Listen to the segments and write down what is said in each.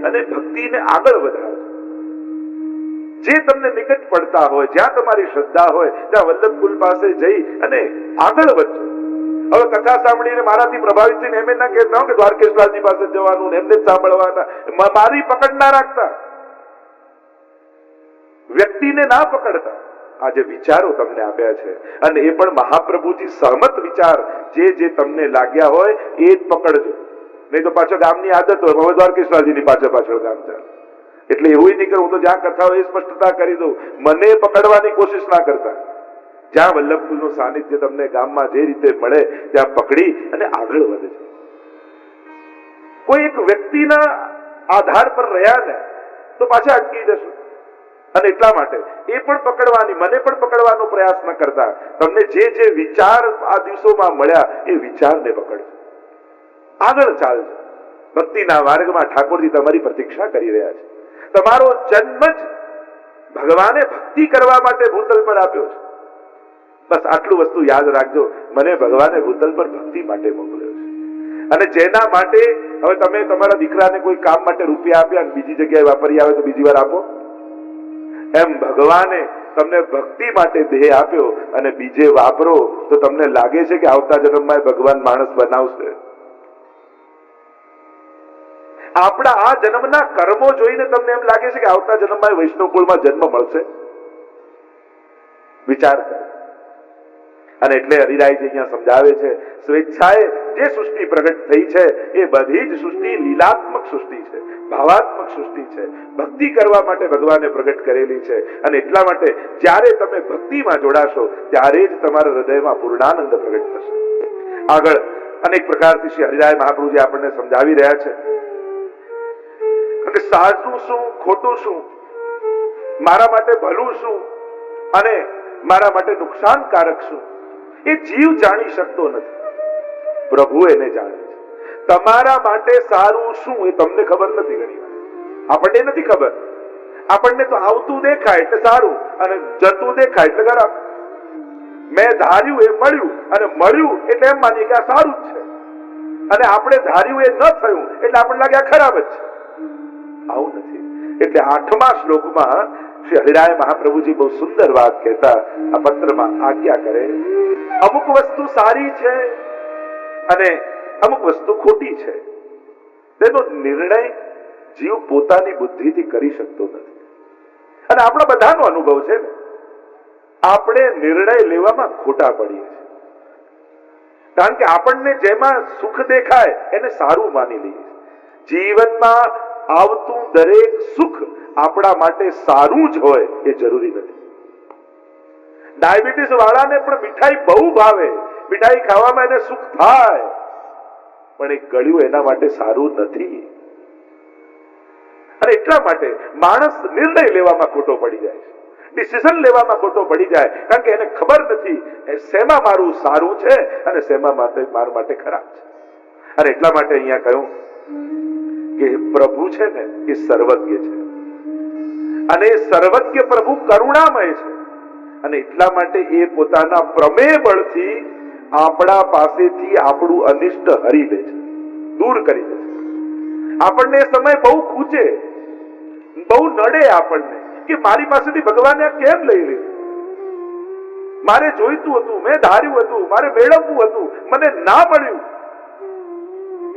અને ભક્તિને આગળ વધારજો. જે તમને નિકટ પડતા હોય, જ્યાં તમારી શ્રદ્ધા હોય, ત્યાં વલ્લભકુલ પાસે જઈ અને આગળ વધજો. હવે કથા સાંભળીને મારાથી પ્રભાવિત થઈને એમ ના કહેતા કે દ્વારકેશલાલજી પાસે જવાનું, એમને જ સાંભળવાના, મારી પકડ ના રાખતા, વ્યક્તિને ના પકડતા. આ જે વિચારો તમને આપ્યા છે, અને એ પણ મહાપ્રભુજી સહમત વિચાર, જે તમને લાગ્યા હોય એ જ પકડજો. નહીં તો પાછળ ગામની આદત હોય, હવે દ્વારકેશલાલજીની પાછળ ગામ ચાલે. એટલે એવું નહીં કરું, હું તો જ્યાં કથા હોય એ સ્પષ્ટતા કરી દઉં, મને પકડવાની કોશિશ ના કરતા. જ્યાં વલ્લભકુલનું સાનિધ્ય તમને ગામમાં જે રીતે મળે ત્યાં પકડી અને આગળ વધે છે. કોઈ એક વ્યક્તિના આધાર પર રહ્યા ને તો પાછા અટકી જશું. અને એટલા માટે એ પણ પકડવાની, મને પણ પકડવાનો પ્રયાસ ન કરતા. તમને જે વિચાર આ દિવસોમાં મળ્યા એ વિચારને પકડજો, આગળ ચાલજો. ભક્તિના માર્ગમાં ઠાકોરજી તમારી પ્રતીક્ષા કરી રહ્યા છે. તમારો જન્મ જ ભગવાને ભક્તિ કરવા માટે ભૂતલ પર આપ્યો છે. બસ આટલું વસ્તુ યાદ રાખજો, મને ભગવાને ભૂતલ પર ભક્તિ માટે મોકલ્યો છે. અને જેના માટે હવે તમે તમારા દીકરાને કોઈ કામ માટે રૂપિયા આપ્યા અને બીજી જગ્યાએ વાપરી આવે તો બીજી વાર આપો, એમ ભગવાને તમને ભક્તિ માટે દેહ આપ્યો અને બીજે વાપરો તો તમને લાગે છે કે આવતા જન્મમાં ભગવાન માણસ બનાવશે. આપણા આ જન્મના કર્મો જોઈને તમને એમ લાગે છે કે આવતા જન્મમાં વૈષ્ણવ કુળમાં જન્મ મળશે? વિચાર કરો. અને એટલે હરિરાયજી અહીંયા સમજાવે છે, સ્વેચ્છાએ જે સૃષ્ટિ પ્રગટ થઈ છે એ બધી જ સૃષ્ટિ લીલાત્મક સૃષ્ટિ છે, ભાવાત્મક સૃષ્ટિ છે. ભક્તિ કરવા માટે ભગવાને પ્રગટ કરેલી છે. અને એટલા માટે જ્યારે તમે ભક્તિમાં જોડાશો ત્યારે જ તમારા હૃદયમાં પૂર્ણાનંદ પ્રગટ થશે. આગળ અનેક પ્રકારથી શ્રી હરિરાય મહાપ્રભુજી આપણને સમજાવી રહ્યા છે કે સાચું શું, ખોટું શું, મારા માટે ભલું શું અને મારા માટે નુકસાનકારક શું, એ જીવ જાણી શકતો નથી. પ્રભુ એને જાણે છે. તમારા માટે સારું શું એ તમને ખબર નથી. ઘણી વાર આપણને નથી ખબર. આપણને તો આવતું દેખાય એટલે સારું અને જતું દેખાય એટલે ખરાબ. મેં ધાર્યું એ મળ્યું અને મળ્યું એટલે એમ માનીએ કે આ સારું જ છે, અને આપણે ધાર્યું એ ન થયું એટલે આપણને લાગે આ ખરાબ જ છે. આવું નથી. એટલે 8મા શ્લોકમાં શ્રી હરિરાય મહાપ્રભુજી બહુ સુંદર વાત કહેતા આ પત્રમાં આજ્ઞા કરે, અમુક વસ્તુ સારી છે અને અમુક વસ્તુ ખોટી છે. તેનો નિર્ણય જીવ પોતાની બુદ્ધિથી કરી શકતો નથી. અને આપણા બધાનો અનુભવ છે ને, આપણે નિર્ણય લેવામાં ખોટા પડીએ છીએ. કારણ કે આપણને જેમાં સુખ દેખાય એને સારું માની લઈએ. જીવનમાં આવતું દરેક સુખ આપણા માટે સારું જ હોય એ જરૂરી નથી. ડાયાબિટીસ વાળાને પણ મીઠાઈ બહુ ભાવે, મીઠાઈ ખાવામાં એને સુખ થાય, પણ એ ગળ્યું એના માટે સારું નથી. અને એટલા માટે માણસ નિર્ણય લેવામાં ખોટો પડી જાય છે, ડિસિઝન લેવામાં ખોટો પડી જાય, કારણ કે એને ખબર નથી શેમાં મારું સારું છે અને શેમાં મારા માટે ખરાબ છે. અને એટલા માટે અહીંયા કહ્યું કે પ્રભુ છે ને એ સર્વજ્ઞ છે, અને સર્વજ્ઞ પ્રભુ કરુણામય છે. અને એટલા માટે એ પોતાના પ્રમેય બળથી આપણા પાસેથી આપણું અનિષ્ટ હરી લે છે, દૂર કરી દે છે. આપણને એ સમય બહુ ખૂચે, બહુ નડે આપણને કે મારી પાસેથી ભગવાને આ કેમ લઈ લીધું, મારે જોઈતું હતું, મેં ધાર્યું હતું, મારે મેળવવું હતું, મને ના મળ્યું.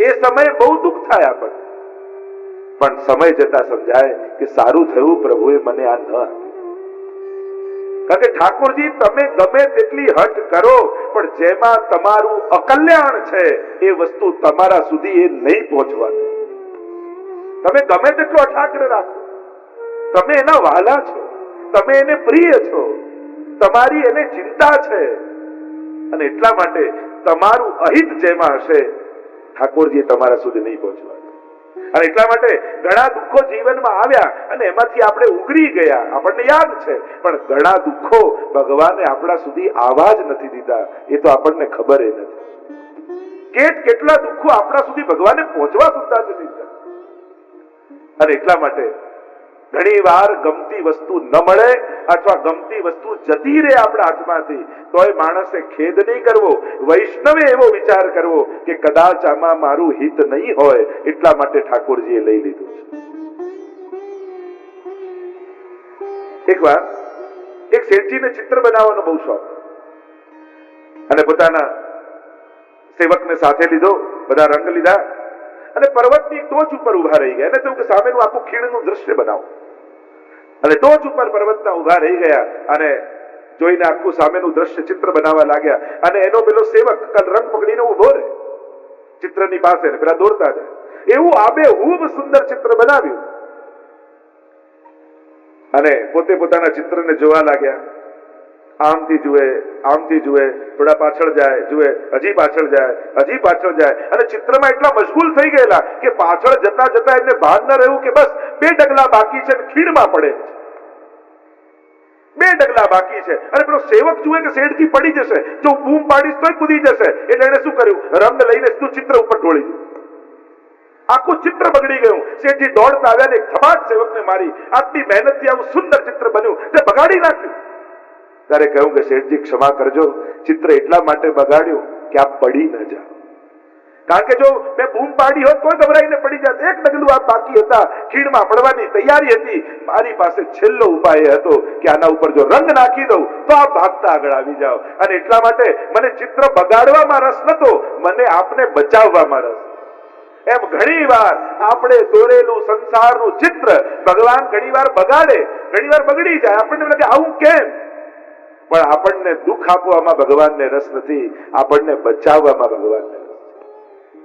એ સમયે બહુ દુઃખ થાય આપણને, પણ સમય જતા સમજાય કે સારું થયું પ્રભુએ મને આ ન આપ્યું. કારણ કે ઠાકોરજી તમે ગમે તેટલી હઠ કરો પણ જેમાં તમારું અકલ્યાણ છે એ વસ્તુ તમારા સુધી એ નહીં પહોંચવાની. તમે ગમે તેટલો અઠાગ્રહ રાખો, તમે એના વહાલા છો, તમે એને પ્રિય છો, તમારી એને ચિંતા છે, અને એટલા માટે તમારું અહિત જેમાં હશે ઠાકોરજી તમારા સુધી નહીં પહોંચવા. અને એટલા માટે ઘણા દુઃખો જીવનમાં આવ્યા અને એમાંથી આપણે ઉગરી ગયા, આપણને યાદ છે, પણ ઘણા દુઃખો ભગવાને આપણા સુધી આવા જ નથી દીધા, એ તો આપણને ખબર નથી. કેટલા દુઃખો આપણા સુધી ભગવાને પહોંચવા સુદ્ધા નથી દીધા. અને એટલા માટે ઘણી વાર ગમતી વસ્તુ ન મળે અથવા ગમતી વસ્તુ જતી રહે આપણા હાથમાંથી, તોય માણસે ખેદ નહીં કરવો, વૈષ્ણવે એવો વિચાર કરવો કે કદાચ આમાં મારું હિત નહીં હોય, એટલા માટે ઠાકોરજીએ લઈ લીધું છે. એકવાર એક શેઠજીને ચિત્ર બનાવવાનો બહુ શોખ, અને પોતાના સેવકને સાથે લીધો, બધા રંગ લીધા અને પર્વતની ટોચ ઉપર ઉભા રહી ગયા. એને થયું કે સામેનું આખું ખીણનું દ્રશ્ય બનાવો, અને ટોચ ઉપર પર્વતના ઉભા રહી ગયા અને જોઈને આખું સામેનું દ્રશ્ય ચિત્ર બનાવવા લાગ્યા. અને એનો પેલો સેવક રંગ પકડીને ઉભો રહે ચિત્રની પાસે, પેલા દોરતા જાય. એવું આબેહૂબ સુંદર ચિત્ર બનાવ્યું અને પોતે પોતાના ચિત્રને જોવા લાગ્યા. આમથી જુએ, આમથી જુએ, થોડા પાછળ જાય, જુએ, હજી પાછળ જાય, હજી પાછળ જાય, અને ચિત્રમાં એટલા મશગુલ થઈ ગયેલા કે પાછળ જતા જતા એમને ભાન ન રહ્યું કે બસ 2 ડગલા બાકી છે, ખીણમાં પડે છે. 2 ડગલા બાકી છે. અને પેલો સેવક જુએ કે શેઠજી પડી જશે, જો બૂમ પાડીશ તોય કૂદી જશે, એટલે એને શું કર્યું, રંગ લઈને સીધું ચિત્ર ઉપર ઢોળી દીધું. આખું ચિત્ર બગડી ગયું. શેઠજી દોડતા આવ્યા ને ધમાટ સેવકને મારી. આટલી મહેનતથી આવું સુંદર ચિત્ર બન્યું તે બગાડી નાખ્યું. ત્યારે કહ્યું કે શેઠજી ક્ષમા કરજો, ચિત્ર એટલા માટે બગાડ્યું કે આપ પડી ન જાઓ. કારણ કે જો મેં બૂમ પાડી હોત તો ગભરાઈને પડી જાત. 1 ડગલું આપ બાકી હતા, ખીણમાં પડવાની તૈયારી હતી. મારી પાસે છેલ્લો ઉપાય હતો કે આના ઉપર જો રંગ નાખી દઉં તો આપ ભાગતા આગળ આવી જાઓ. અને એટલા માટે મને ચિત્ર બગાડવામાં રસ નતો, મને આપને બચાવવામાં રસ. એમ ઘણી વાર આપણે દોરેલું સંસારનું ચિત્ર ભગવાન ઘણી વાર બગાડે, ઘણી વાર બગડી જાય. આપણને લાગે આવું કેમ, પણ આપણને દુઃખ આપવામાં ભગવાનને રસ નથી, આપણને બચાવવામાં ભગવાનને રસ.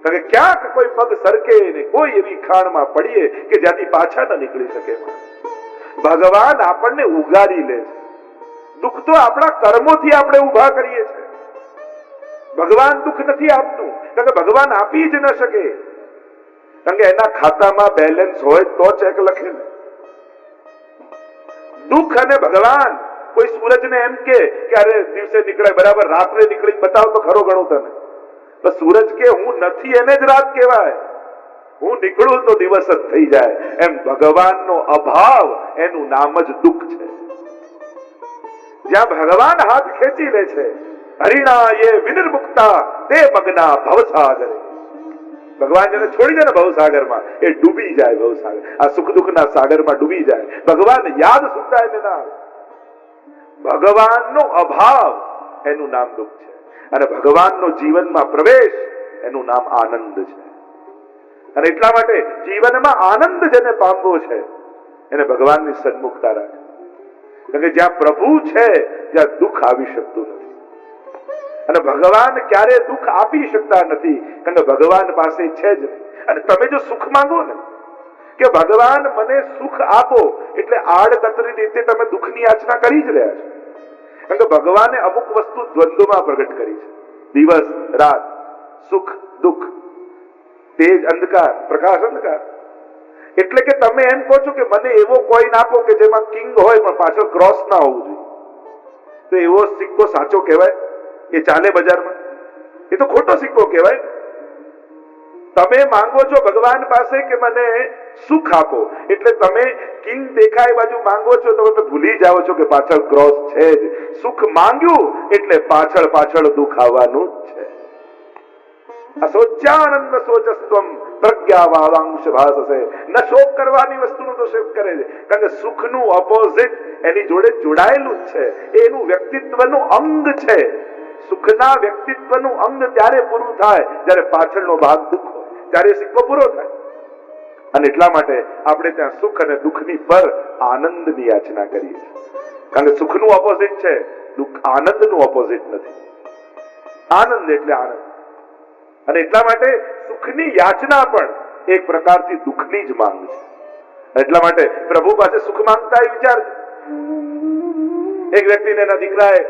કારણ કે ક્યાંક કોઈ પગ સરકે ને કોઈ એવી ખાણમાં પડીએ કે જ્યાંથી પાછા ન નીકળી શકે. ભગવાન આપણને ઉગારી લે છે. દુઃખ તો આપણા કર્મોથી આપણે ઉભા કરીએ છીએ. ભગવાન દુઃખ નથી આપતું, કારણ કે ભગવાન આપી જ ન શકે. કારણ કે એના ખાતામાં બેલેન્સ હોય તો ચેક લખે ને. દુઃખ અને ભગવાન, કોઈ સૂરજને એમ કે અરે દિવસે નીકળે બરાબર, રાત્રે નીકળી બતાવ તો ખરો ગણું તને. તો સૂરજ કે હું નથી એને જ રાત કહેવાય, હું નીકળું તો દિવસ જ થઈ જાય. એમ ભગવાનનો અભાવ એનું નામ જ દુઃખ છે. જ્યાં ભગવાન હાથ ખેંચી લે છે, હરિણા એ વિનિર્મુક્તા તે મગ્ના ભવસાગરે. ભગવાન જેને છોડી દે ને ભવસાગરમાં, એ ડૂબી જાય. ભવસાગર, આ સુખ દુઃખના સાગરમાં ડૂબી જાય. ભગવાન યાદ સુદ્ધા એને ના આવે. ભગવાનનો અભાવ એનું નામ દુઃખ છે, અને ભગવાનનો જીવનમાં પ્રવેશ એનું નામ આનંદ છે. અને એટલા માટે જીવનમાં આનંદ જેને પામવો છે એને ભગવાનની સન્મુખતા રાખે. કારણ કે જ્યાં પ્રભુ છે ત્યાં દુઃખ આવી શકતું નથી, અને ભગવાન ક્યારે દુઃખ આપી શકતા નથી, કારણ કે ભગવાન પાસે છે જ નહીં. અને તમે જો સુખ માંગો ને કે ભગવાન મને સુખ આપો, એટલે આડકતરી રીતે તમે દુઃખની યાચના કરી જ રહ્યા છો. કારણ કે ભગવાને અમુક વસ્તુ દ્વંદ્વમાં પ્રગટ કરી છે. દિવસ રાત, સુખ દુઃખ, તેજ અંધકાર, પ્રકાશ અંધકાર. એટલે કે તમે એમ કહો છો કે મને એવો કોઈન આપો કે જેમાં કિંગ હોય પણ પાછળ ક્રોસ ના હોવું જોઈએ, તો એવો સિક્કો સાચો કહેવાય? એ ચાલે બજારમાં? એ તો ખોટો સિક્કો કહેવાય. તમે માંગો છો ભગવાન પાસે કે મને સુખ આપો, એટલે તમે કિંગ દેખાય બાજુ માંગો છો, તમે ભૂલી જાઓ છો કે પાછળ ક્રોસ છે જ. સુખ માંગ્યું એટલે પાછળ પાછળ દુઃખ આવવાનું જ છે. અસોચ્યાનંદ સોચસ્ત્વમ પ્રજ્ઞાવાવાંશ ભાસસે. ન શોક કરવાની વસ્તુનો તો શોક કરે છે, કારણ કે સુખનું ઓપોઝિટ એની જોડે જોડાયેલું જ છે. એનું વ્યક્તિત્વનું અંગ છે. સુખના વ્યક્તિત્વનું અંગ ત્યારે પૂરું થાય જ્યારે પાછળનો ભાગ દુઃખ હોય, ત્યારે સિક્કો પૂરો થાય. અને એટલા માટે આપણે ત્યાં સુખ અને દુઃખની પર આનંદની યાચના કરીએ છીએ. કારણ કે સુખનું ઓપોઝિટ છે, દુઃખ આનંદનું ઓપોઝિટ નથી. આનંદ એટલે આનંદ. અને એટલા માટે સુખની યાચના પણ એક પ્રકારથી દુઃખની જ માંગ છે. એટલા માટે પ્રભુ પાસે સુખ માંગતા એ વિચાર. એક વ્યક્તિને એના દીકરાએ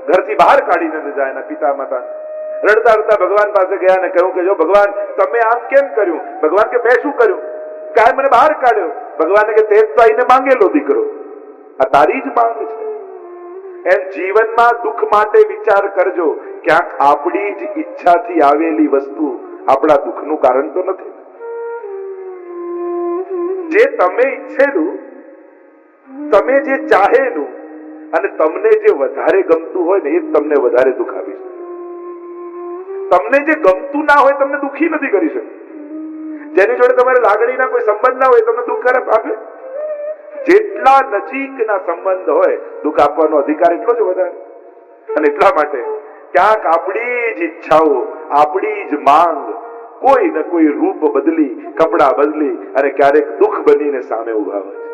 ઘરથી બહાર કાઢીને દીધા, એના પિતા માતા રડતા રડતા ભગવાન પાસે ગયા અને કહ્યું કે જો ભગવાન તમે આમ કેમ કર્યું? ભગવાન કે મેં શું કર્યું? કાંઈ મને બહાર કાઢ્યો. ભગવાને કે તે તો આઈને માંગેલો દીકરો, આ તારી જ માંગ છે. એમ જીવનમાં દુઃખ માટે વિચાર કરજો, ક્યાંક આપણી જ ઈચ્છાથી આવેલી વસ્તુ આપણા દુઃખનું કારણ તો નથી. જે તમે ઈચ્છેલું, તમે જે ચાહેલું અને તમને જે વધારે ગમતું હોય ને એ તમને વધારે દુઃખ આપી શકે. તમને જે ગમતું ના હોય તમને દુઃખી નથી કરી શકતું. જેની જોડે તમારે લાગણીના કોઈ સંબંધ ના હોય તમને દુઃખ ખરાબ આપે. જેટલા નજીકના સંબંધ હોય દુઃખ આપવાનો અધિકાર એટલો જ વધારે. અને એટલા માટે ક્યાંક આપણી જ ઈચ્છાઓ, આપણી જ માંગ કોઈ ને કોઈ રૂપ બદલી, કપડા બદલી અને ક્યારેક દુઃખ બનીને સામે ઉભા હોય છે.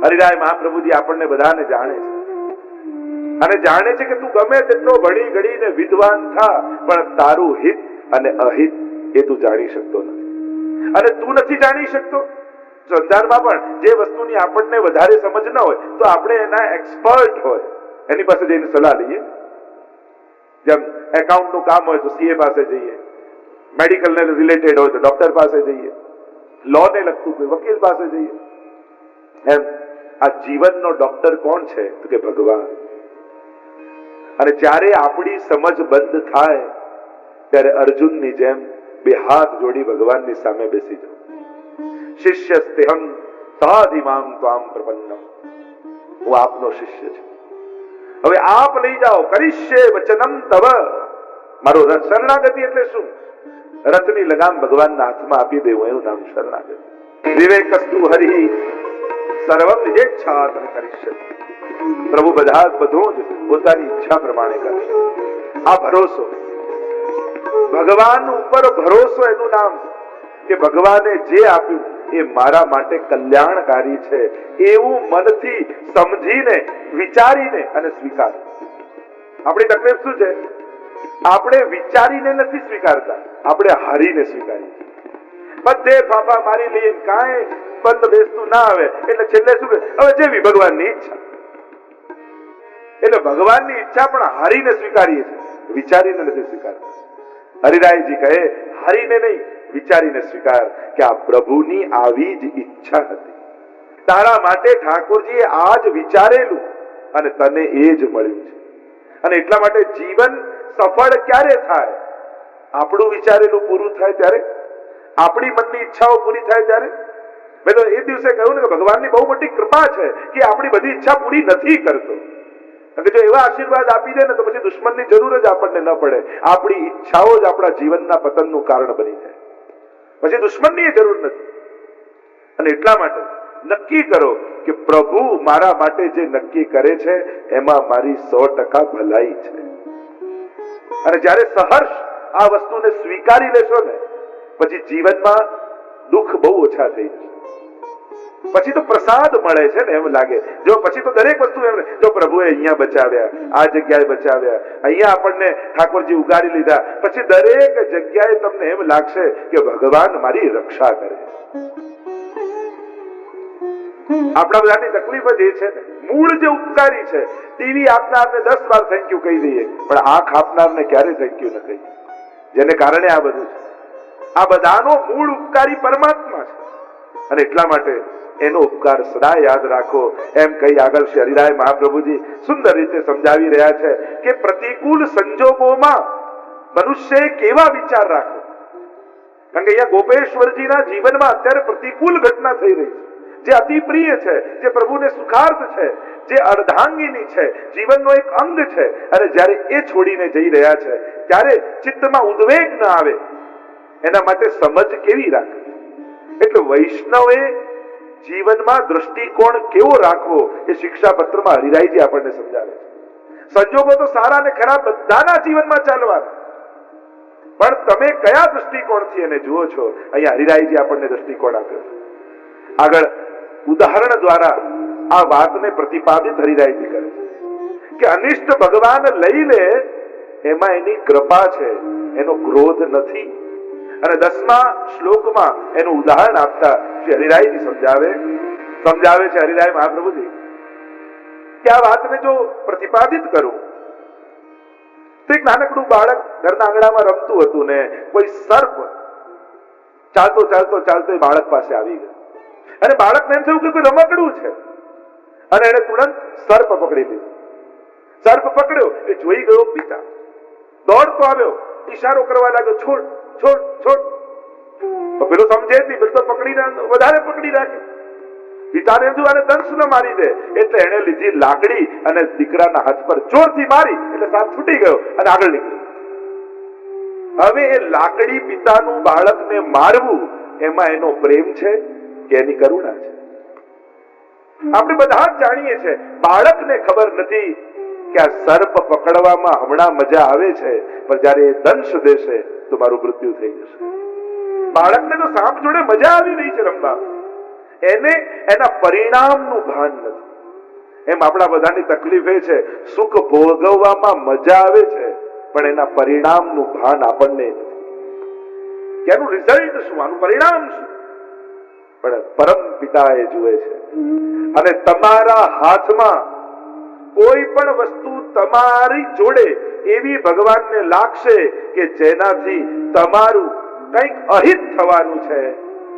હરિરાય મહાપ્રભુજી આપણને બધાને જાણે છે અને જાણે છે કે તું ગમે તેટલો ભણી ગણીને વિદ્વાન થા, પણ તારું હિત અને અહિત એ તું જાણી શકતો નથી. અને તું નથી જાણી શકતો. સંસારમાં પણ જે વસ્તુની આપણને વધારે સમજ ન હોય તો આપણે એના એક્સપર્ટ હોય એની પાસે જઈને સલાહ લઈએ. જેમ એકાઉન્ટનું કામ હોય તો સીએ પાસે જઈએ, મેડિકલને રિલેટેડ હોય તો ડોક્ટર પાસે જઈએ, લોને લગતું કોઈ વકીલ પાસે જઈએ. એમ આ જીવનનો ડોક્ટર કોણ છે? તો કે ભગવાન. અને જ્યારે આપણી સમજ બંધ થાય ત્યારે અર્જુનની જેમ બે હાથ જોડી ભગવાનની સામે બેસી જાઓ. શિષ્યસ્તેહં સાધિમામ ત્વામ પ્રપન્નમ. હું આપનો શિષ્ય છું, હવે આપ લઈ જાઓ. કરીશ્યે વચનમ તવ. મારો શરણાગતિ એટલે શું? રથની લગામ ભગવાનના હાથમાં આપી દેવું, એનું નામ શરણાગતિ. વિવેકસ્તુ હરિ સર્વમ નિજેચ્છાત કરીષ્યતિ. પ્રભુ બધું જ પોતાની ઈચ્છા પ્રમાણે કરશે. આ ભરોસો, ભગવાન ઉપર ભરોસો, એનું નામ કે ભગવાને જે આપ્યું એ મારા માટે કલ્યાણકારી છે એવું મનથી સમજીને, વિચારીને અને સ્વીકાર. આપણી તકલીફ શું છે? આપણે વિચારીને નથી સ્વીકારતા, આપણે હારીને સ્વીકારીએ. બધે ફાફા મારી લઈએ, કાંઈ બંધ બેસતું ના આવે એટલે છેલ્લે શું કહે? હવે જેવી ભગવાનની ઈચ્છા. એટલે ભગવાનની ઈચ્છા પણ હારીને સ્વીકારીએ છીએ, વિચારીને નથી સ્વીકારતા. હરિરાયજી કહે હારીને નહીં, વિચારીને સ્વીકાર કે આ પ્રભુની આવી જ ઈચ્છા હતી. તારા માટે ઠાકોરજીએ આ જ વિચારેલું અને તને એ જ મળ્યું છે. અને એટલા માટે જીવન સફળ ક્યારે થાય? આપણું વિચારેલું પૂરું થાય ત્યારે, આપણી મનની ઈચ્છાઓ પૂરી થાય ત્યારે. મેં તો એ દિવસે કહ્યું ને કે ભગવાનની બહુ મોટી કૃપા છે કે આપણી બધી ઈચ્છા પૂરી નથી કરતો. જો એવા આશીર્વાદ આપી દે ને તો પછી દુશ્મનની જરૂર જ આપણને ન પડે. આપણી ઈચ્છાઓ જ આપણા જીવનના પતનનું કારણ બની જાય, પછી દુશ્મનની જરૂર નથી. અને એટલા માટે નક્કી કરો કે પ્રભુ મારા માટે જે નક્કી કરે છે એમાં મારી 100% ભલાઈ છે. અને જ્યારે સહર્ષ આ વસ્તુને સ્વીકારી લેશો ને પછી જીવનમાં દુઃખ બહુ ઓછા થઈ જશે. પછી તો પ્રસાદ મળે છે ને, એમ લાગે. જો પછી તો દરેક વસ્તુ એમ, જો પ્રભુએ અહીંયા બચાવ્યા, આ જગ્યાએ બચાવ્યા, અહીંયા આપણને ઠાકોરજી ઉગારી લીધા, પછી દરેક જગ્યાએ તમને એમ લાગશે કે ભગવાન મારી રક્ષા કરે. આપણા બધાની તકલીફ જ એ છે ને, મૂળ જે ઉપકારી છે, ટીવી આપનારને 10 વાર થેન્ક યુ કહી દઈએ, પણ આંખ આપનારને ક્યારે થેન્ક યુ ન કહીએ, જેને કારણે આ બધું છે. આ બધાનો મૂળ ઉપકારી પરમાત્મા છે. અને એટલા માટે એનો ઉપકાર સદા યાદ રાખો. એમ કહી આગળ શ્રી હરિરાય મહાપ્રભુજી સુંદર રીતે સમજાવી રહ્યા છે કે પ્રતિકૂળ સંજોગોમાં મનુષ્ય કેવા વિચાર રાખો. કારણ કે અહીંયા ગોપેશ્વરજીના જીવનમાં અત્યારે પ્રતિકૂળ ઘટના થઈ રહી છે, જે અતિ પ્રિય છે, જે પ્રભુને સુખાર્થ છે, જે અર્ધાંગીની છે, જીવનનો એક અંગ છે. અને જ્યારે એ છોડીને જઈ રહ્યા છે ત્યારે ચિત્તમાં ઉદ્વેગ ન આવે એના માટે સમજ કેવી રાખવી. એટલે વૈષ્ણવે જીવનમાં દ્રષ્ટિકોણ કેવો રાખવો એ શિક્ષાપત્રમાં હરિરાયજી આપણને સમજાવે છે. સંજોગો તો સારા અને ખરાબ બધાના જીવનમાં ચાલવાના, પણ તમે કયા દ્રષ્ટિકોણથી એને જુઓ છો, અહીંયા હરિરાયજી આપણને દ્રષ્ટિકોણ આપ્યો છે. આગળ ઉદાહરણ દ્વારા આ વાતને પ્રતિપાદિત હરિરાયજી કરે છે કે અનિષ્ટ ભગવાન લઈ લે એમાં એની કૃપા છે, એનો ક્રોધ નથી. અને 10મા શ્લોકમાં એનું ઉદાહરણ આપતા શ્રી હરિરાયજી સમજાવે છે હરિરાય મહાપ્રભુજી કે આ વાતને જો પ્રતિપાદિત કરું તો એક નાનકડું બાળક ઘરના આંગણામાં રમતું હતું ને કોઈ સર્પ ચાલતો એ બાળક પાસે આવી ગયો. અને બાળકને એમ થયું કે કોઈ રમકડું છે અને એને તુરંત સર્પ પકડી લીધો. સર્પ પકડ્યો એ જોઈ ગયો પિતા, દોડતો આવ્યો, ઈશારો કરવા લાગ્યો, છોડ છોડ છોડ. તો પેલો સમજે જ નહીં, પેલો તો વધારે પકડી રાખે. પિતાને એમ થયું આને દંશ ન મારી દે, એટલે એને લીધી લાકડી અને દીકરાના હાથ પર જોરથી મારી, એટલે સાપ છૂટી ગયો અને આગળ નીકળ્યો. હવે એ લાકડી પિતાનું બાળકને મારવું એમાં એનો પ્રેમ છે કે એની કરુણા છે? આપણે બધા જ જાણીએ છીએ, બાળકને ખબર નથી કે આ સર્પ પકડવામાં હમણાં મજા આવે છે, પણ જયારે એ દંશ દેશે તો મારું મૃત્યુ થઈ જશે. બાળકને તો સાપ જોડે મજા આવી રહી છે રમવા, એને એના પરિણામનું ભાન નથી. એમ આપણા બધાની તકલીફ એ છે, સુખ ભોગવવામાં મજા આવે છે પણ એના પરિણામનું ભાન આપણને નથી કે એનું રિઝલ્ટ શું, આનું પરિણામ શું. પણ પરમ પિતા એ જુએ છે. અને તમારા હાથમાં કોઈ પણ વસ્તુ તમારી જોડે એવી ભગવાનને લાગશે કે જેનાથી તમારું કંઈક અહિત થવાનું છે,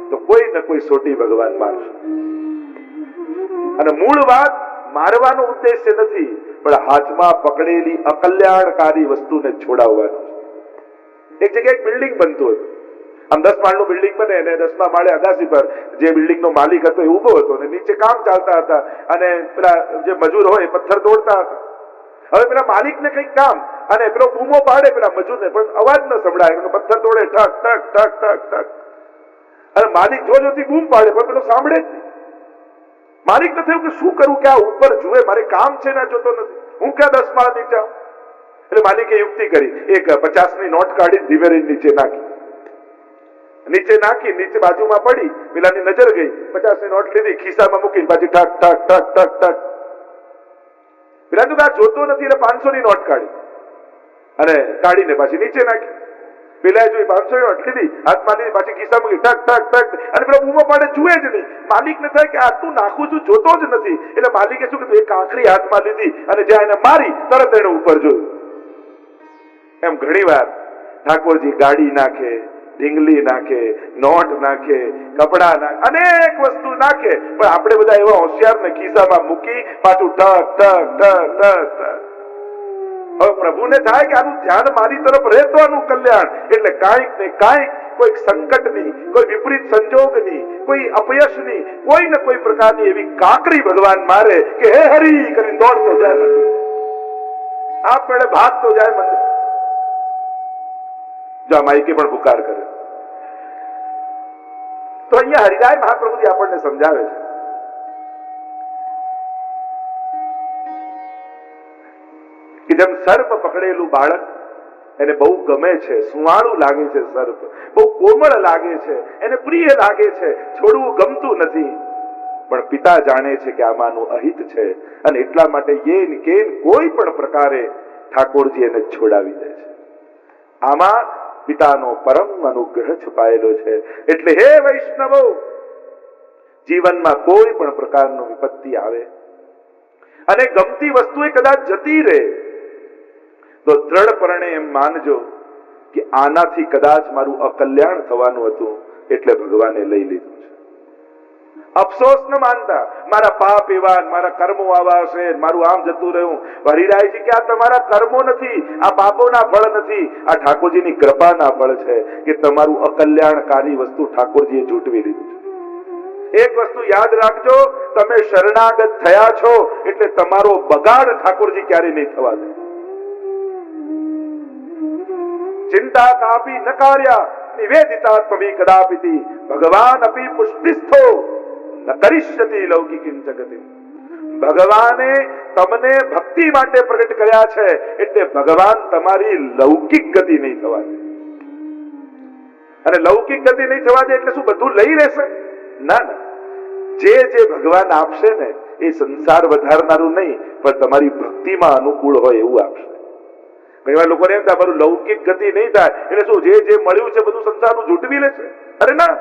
તો કોઈ ને કોઈ સોટી ભગવાન મારશે. અને મૂળ વાત મારવાનો ઉદ્દેશ્ય નથી, પણ હાથમાં પકડેલી અકલ્યાણકારી વસ્તુને છોડાવવાનો. એક જગ્યાએ એક બિલ્ડિંગ બનતું હતું. આમ 10 માળનું બિલ્ડિંગ બને અને 10મા માળે અગાસી પર જે બિલ્ડિંગનો માલિક હતો એ ઉભો હતો અને નીચે કામ ચાલતા હતા અને પેલા જે મજૂર હોય પથ્થર તોડતા હતા. હવે પેલા માલિકને કંઈક કામ અને પેલો બૂમો પાડે પેલા મજૂરને, પણ અવાજ ન સંભળાય. પથ્થર તોડે ઠક ઠક ઠક ઠક ઠક, અને માલિક જોજોથી બૂમ પાડે પણ પેલો સાંભળે જ નહીં. માલિકને થયું કે શું કરું, કે આ ઉપર જુએ, મારે કામ છે ને જોતો નથી, હું ક્યાં 10 માળ નીચે આવું. એટલે માલિકે યુક્તિ કરી, એક 50ની નોટ કાઢી ધીમે નીચે નાખી. નીચે બાજુમાં પડી, પેલાની નજર ગઈ, 50ની નોટ લીધી, ખિસ્સામાં મૂકી પાછી ઠક ઠક ઠક ઠક ઠક. પેલા તો આ જોતો નથી એટલે 500ની નોટ કાઢી અને કાઢીને પાછી નીચે નાખી. પેલા જોઈ 500ની નોટ લીધી, હાથમાં લીધી, પાછી ખિસ્સા મૂકી ઠક ઠક ઠક, અને પેલો બૂમો પાડે જુએ જ નહીં. માલિકને થાય કે આટલું નાખું છું જોતો જ નથી. એટલે માલિકે શું કીધું, એક આખરી હાથમાં લીધી અને જ્યાં એને મારી તરત એને ઉપર જોયું. એમ ઘણી વાર ઠાકોરજી ગાડી નાખે, ઢીંગલી નાખે, નોટ નાખે, કપડા નાખે, અનેક વસ્તુ નાખે, પણ આપણે બધા એવા હોશિયાર ને ખિસ્સામાં મૂકી પાછું ઠક ઠક ઠક ઠક ઠક. હવે પ્રભુને થાય કે આનું ધ્યાન મારી તરફ રહે તો આનું કલ્યાણ. એટલે કાંઈક ને કાંઈક, કોઈ સંકટની, કોઈ વિપરીત સંજોગની, કોઈ અપયશની, કોઈ ને કોઈ પ્રકારની એવી કાકરી ભગવાન મારે કે હે હરી કરીને દોડતો જાય, આપમેળે ભાગતો જાય મંદિર. જો માઈકે પણ પુકાર કરે. તો અહીંયા હરિરાય મહાપ્રભુજી આપણને સમજાવે છે કે જેમ સર્પ પકડેલું બાળક એને બહુ ગમે છે, સુવાળું લાગે છે, સર્પ બહુ કોમળ લાગે છે, એને પ્રિય લાગે છે, છોડવું ગમતું નથી. પણ પિતા જાણે છે કે આમાંનું અહિત છે અને એટલા માટે કોઈ પણ પ્રકારે ઠાકોરજી એને છોડાવી દે છે. આમાં પિતાનો પરમ અનુગ્રહ છુપાયેલો છે. એટલે હે વૈષ્ણવો, જીવનમાં કોઈ પણ પ્રકારનો વિપત્તિ આવે અને ગમતી વસ્તુ એ કદાચ જતી રહે તો દ્રઢપણે એમ માનજો કે આનાથી કદાચ મારું અકલ્યાણ થવાનું હતું, એટલે ભગવાને લઈ લીધું છે. અફસોસ ન માનતા, મારા પાપ એવા, મારા કર્મો આવા હશે, મારું આમ જતું રહ્યું. હરિરાયજી કે આ તમારા કર્મો નથી, આ પાપોના ફળ નથી, આ ઠાકોરજીની કૃપાના ફળ છે કે તમારું અકલ્યાણકારી વસ્તુ ઠાકોરજીએ ઝૂંટવી લીધું છે. એક વસ્તુ યાદ રાખજો, તમે શરણાગત થયા છો એટલે તમારો બગાડ ઠાકોરજી ક્યારે નહીં થવા દે. ચિંતા કાપી ન કાર્યા નિવેદિતાત્મી કદાપિતિ ભગવાન અપી પુષ્ટિસ્થો ન કરિષ્યતિ લૌકિકિં જગતિમ. ભગવાને તમને ભક્તિ માટે પ્રગટ કર્યા છે એટલે ભગવાન તમારી લૌકિક ગતિ નહીં થવા દે. અને લૌકિક ગતિ નહીં થવા દે એટલે શું બધું લઈ રહેશે? ના ના, જે ભગવાન આપશે ને એ સંસાર વધારનારું નહીં, પણ તમારી ભક્તિમાં અનુકૂળ હોય એવું આપશે. ઘણી વાર લોકોને એમ થાય મારું લૌકિક ગતિ નહીં થાય એટલે શું જે મળ્યું છે બધું સંસારનું ઝૂંટવી લેશે? અરે ના.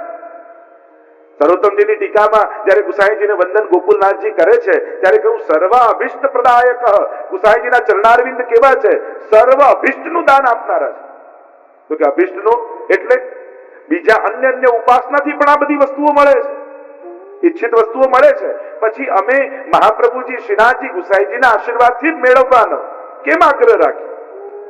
સર્વોત્તમજીની ટીકામાં જયારે ગુસાઈજીને વંદન ગોકુલનાથજી કરે છે ત્યારે કહ્યું સર્વ અભિષ્ટ પ્રદાયક. ગુસાઈજીના ચરણારવિંદ કેવા છે? સર્વ અભિષ્ટનું દાન આપનારા છે. તો કે અભિષ્ટનું એટલે બીજા અન્ય ઉપાસનાથી પણ આ બધી વસ્તુઓ મળે છે, ઈચ્છિત વસ્તુઓ મળે છે. પછી અમે મહાપ્રભુજી, શ્રીનાથજી, ગુસાઈજીના આશીર્વાદથી જ મેળવવાનો કેમ આગ્રહ રાખી?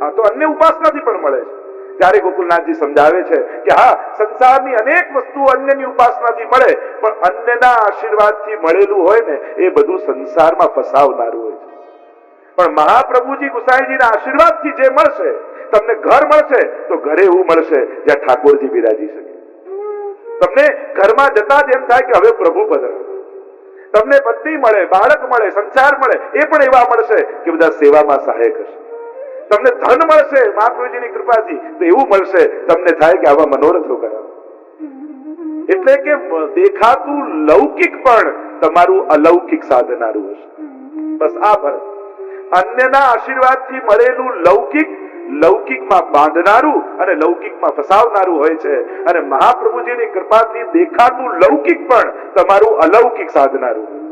આ તો અન્ય ઉપાસનાથી પણ મળે છે. ત્યારે ગોકુલનાથજી સમજાવે છે કે હા, સંસારની અનેક વસ્તુઓ અન્યની ઉપાસનાથી મળે, પણ અન્યના આશીર્વાદથી મળેલું હોય ને એ બધું સંસારમાં ફસાવનારું હોય છે. પણ મહાપ્રભુજી, ગુસાઈજીના આશીર્વાદથી જે મળશે, તમને ઘર મળશે તો ઘરે એવું મળશે જ્યાં ઠાકોરજી બિરાજી શકે. તમને ઘરમાં જતા જ એમ થાય કે હવે પ્રભુ પધરા. તમને પત્ની મળે, બાળક મળે, સંસાર મળે, એ પણ એવા મળશે કે બધા સેવામાં સહાયક હશે. તમને ધન મળશે મહાપ્રભુજીની કૃપાથી, તો એવું મળશે તમને થાય કે આવા મનોરથો કરાવો. એટલે કે દેખાતું લૌકિક પણ તમારું અલૌકિક સાધનારું હશે. બસ આ ફરક. અન્યના આશીર્વાદથી મળેલું લૌકિક લૌકિકમાં બાંધનારું અને લૌકિકમાં ફસાવનારું હોય છે, અને મહાપ્રભુજીની કૃપાથી દેખાતું લૌકિક પણ તમારું અલૌકિક સાધનારું હોય છે.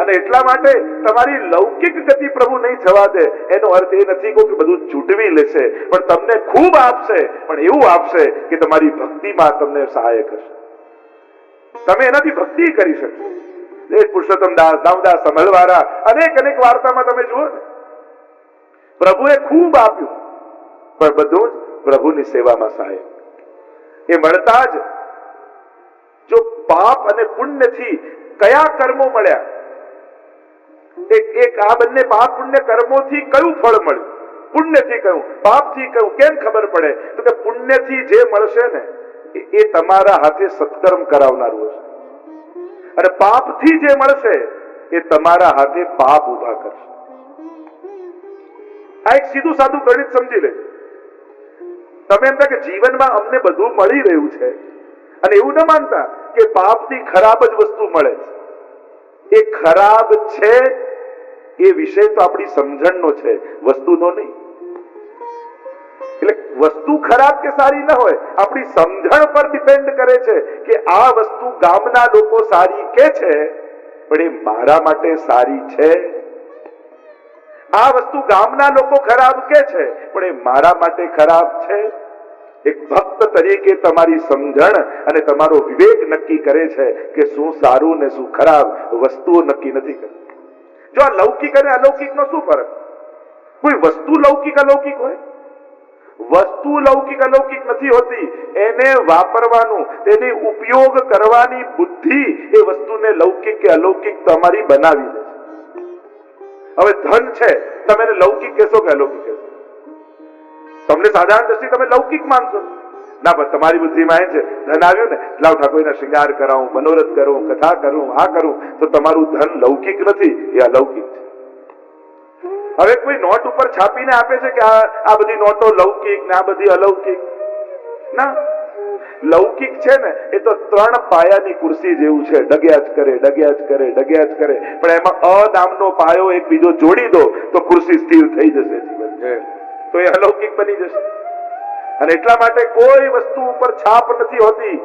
અને એટલા માટે તમારી લૌકિક ગતિ પ્રભુ નહીં થવા દે. એનો અર્થ એ નથી કે બધું ચૂંટવી લેશે, પણ તમને ખૂબ આપશે, પણ એવું આપશે કે તમારી ભક્તિમાં તમને સહાયક હશે. તમે એનાથી ભક્તિ કરી શકશો. પુરુષોત્તમ દાસ, દામદાસ સમલવારા, અનેક અનેક વાર્તામાં તમે જુઓ ને, પ્રભુએ ખૂબ આપ્યું, પણ બધું જ પ્રભુની સેવામાં સહાયક. એ મળતા જ જો પાપ અને પુણ્યથી કયા કર્મો મળ્યા, એક આ બંને પાપ પુણ્ય કર્મોથી કયું ફળ મળ્યું, પુણ્યથી કયું, પાપથી કયું, કેમ ખબર પડે? તો કે પુણ્યથી જે મળશે ને એ તમારા હાથે સત્કર્મ કરાવનારું હશે, અને પાપથી જે મળશે એ તમારા હાથે પાપ ઉભા કરશે. આ એક સીધું સાદું ગણિત સમજી લેજો. તમે એમ કહો કે જીવનમાં અમને બધું મળી રહ્યું છે, અને એવું ન માનતા કે પાપથી ખરાબ જ વસ્તુ મળે. એ ખરાબ છે એ વિષય તો આપણી સમજણનો છે, વસ્તુનો નહીં. એટલે વસ્તુ ખરાબ કે સારી ન હોય, આપણી સમજણ પર ડિપેન્ડ કરે છે કે આ વસ્તુ ગામના લોકો સારી કે છે, પણ એ મારા માટે સારી છે. આ વસ્તુ ગામના લોકો ખરાબ કે છે, પણ એ મારા માટે ખરાબ છે. એક ભક્ત તરીકે તમારી સમજણ અને તમારો વિવેક નક્કી કરે છે કે શું સારું ને શું ખરાબ. વસ્તુઓ નક્કી નથી કરતી. જો આ લૌકિક અને અલૌકિક નો શું ફરક? કોઈ વસ્તુ લૌકિક અલૌકિક હોય? વસ્તુ લૌકિક અલૌકિક નથી હોતી. એને વાપરવાનું, તેની ઉપયોગ કરવાની બુદ્ધિ એ વસ્તુને લૌકિક કે અલૌકિક તમારી બનાવી દે છે. હવે ધન છે, તમે એને લૌકિક કહેશો કે અલૌકિક કહેશો? તમને સાધારણ દ્રષ્ટિ તમે લૌકિક માનશો. ના, પણ તમારી બુદ્ધિમાં એ છે ધન આવ્યું ને, લાવ ઠાકોરના શૃંગાર કરાવું, મનોરથ કરું, કથા કરું, આ કરું, તો તમારું ધન લૌકિક નથી, એ અલૌકિક છે. હવે કોઈ નોટ ઉપર છાપીને આપે છે કે આ બધી નોટો લૌકિક ને આ બધી અલૌકિક? ના, લૌકિક છે ને એ તો 3 પાયાની ખુરશી જેવું છે. ડગ્યા જ કરે, ડગ્યા જ કરે, ડગ્યા જ કરે, પણ એમાં અ નામનો પાયો એક બીજો જોડી દો તો ખુરશી સ્થિર થઈ જશે જીવન છે, તો એ અલૌકિક બની જશે. અને એટલા માટે કોઈ વસ્તુ ઉપર છાપ નથી હોતી.